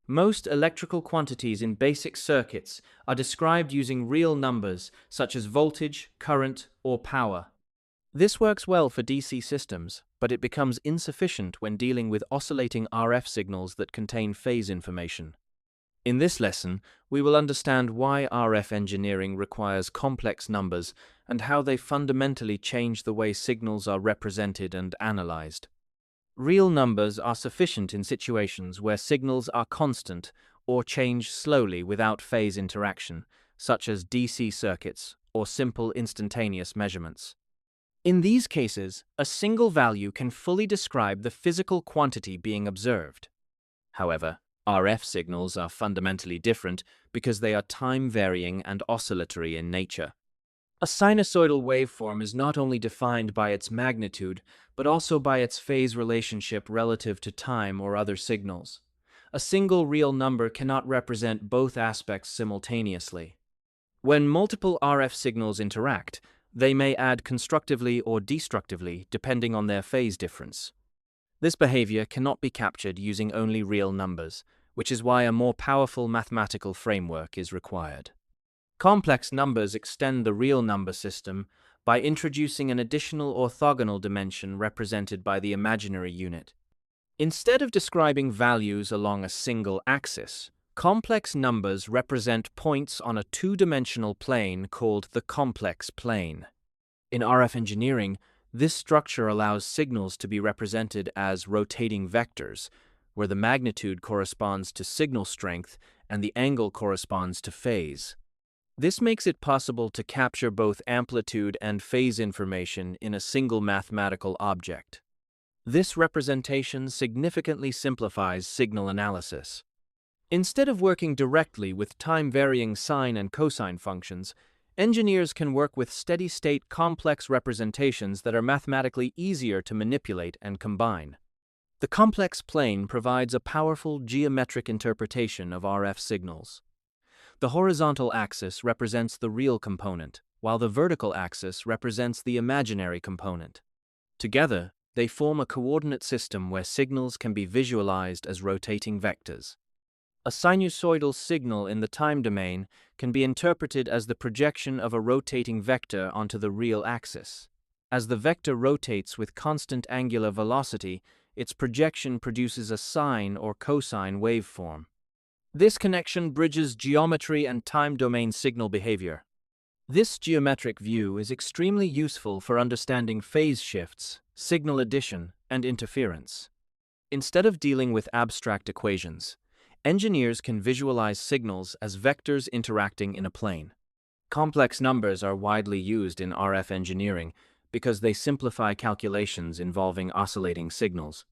Most electrical quantities in basic circuits are described using real numbers such as voltage, current, or power. This works well for DC systems, but it becomes insufficient when dealing with oscillating RF signals that contain phase information. In this lesson, we will understand why RF engineering requires complex numbers and how they fundamentally change the way signals are represented and analyzed. Real numbers are sufficient in situations where signals are constant or change slowly without phase interaction, such as DC circuits or simple instantaneous measurements. In these cases, a single value can fully describe the physical quantity being observed. However, RF signals are fundamentally different because they are time-varying and oscillatory in nature. A sinusoidal waveform is not only defined by its magnitude, but also by its phase relationship relative to time or other signals. A single real number cannot represent both aspects simultaneously. When multiple RF signals interact, they may add constructively or destructively depending on their phase difference. This behavior cannot be captured using only real numbers, which is why a more powerful mathematical framework is required. Complex numbers extend the real number system by introducing an additional orthogonal dimension represented by the imaginary unit. Instead of describing values along a single axis, complex numbers represent points on a two-dimensional plane called the complex plane. In RF engineering, this structure allows signals to be represented as rotating vectors, where the magnitude corresponds to signal strength and the angle corresponds to phase. This makes it possible to capture both amplitude and phase information in a single mathematical object. This representation significantly simplifies signal analysis. Instead of working directly with time-varying sine and cosine functions, engineers can work with steady-state complex representations that are mathematically easier to manipulate and combine. The complex plane provides a powerful geometric interpretation of RF signals. The horizontal axis represents the real component, while the vertical axis represents the imaginary component. Together, they form a coordinate system where signals can be visualized as rotating vectors. A sinusoidal signal in the time domain can be interpreted as the projection of a rotating vector onto the real axis. As the vector rotates with constant angular velocity, its projection produces a sine or cosine waveform. This connection bridges geometry and time domain signal behavior. This geometric view is extremely useful for understanding phase shifts, signal addition, and interference. Instead of dealing with abstract equations, engineers can visualize signals as vectors interacting in a plane. Complex numbers are widely used in RF engineering because they simplify calculations involving oscillating signals.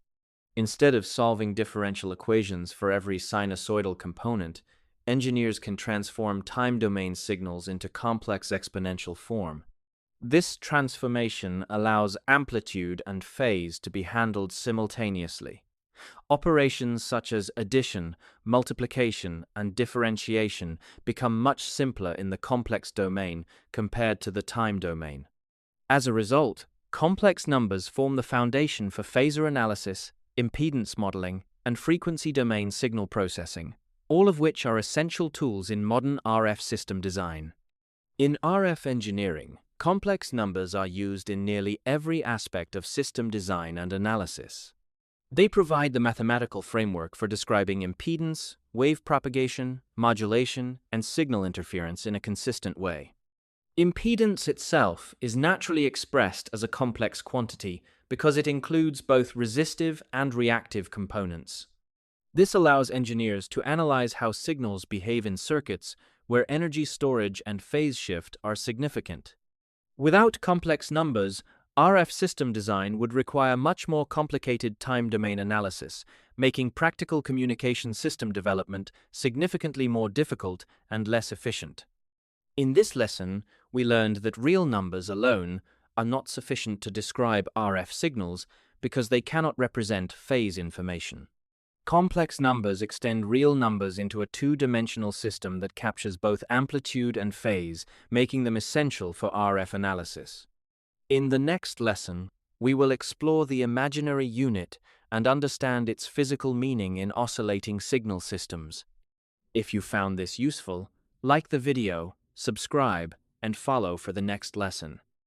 Instead of solving differential equations for every sinusoidal component, engineers can transform time-domain signals into complex exponential form. This transformation allows amplitude and phase to be handled simultaneously. Operations such as addition, multiplication, and differentiation become much simpler in the complex domain compared to the time domain. As a result, complex numbers form the foundation for phasor analysis, impedance modeling, and frequency domain signal processing, all of which are essential tools in modern RF system design. In RF engineering, complex numbers are used in nearly every aspect of system design and analysis. They provide the mathematical framework for describing impedance, wave propagation, modulation, and signal interference in a consistent way. Impedance itself is naturally expressed as a complex quantity because it includes both resistive and reactive components. This allows engineers to analyze how signals behave in circuits where energy storage and phase shift are significant. Without complex numbers, RF system design would require much more complicated time-domain analysis, making practical communication system development significantly more difficult and less efficient. In this lesson, we learned that real numbers alone are not sufficient to describe RF signals because they cannot represent phase information. Complex numbers extend real numbers into a two-dimensional system that captures both amplitude and phase, making them essential for RF analysis. In the next lesson, we will explore the imaginary unit and understand its physical meaning in oscillating signal systems. If you found this useful, like the video, subscribe, and follow for the next lesson.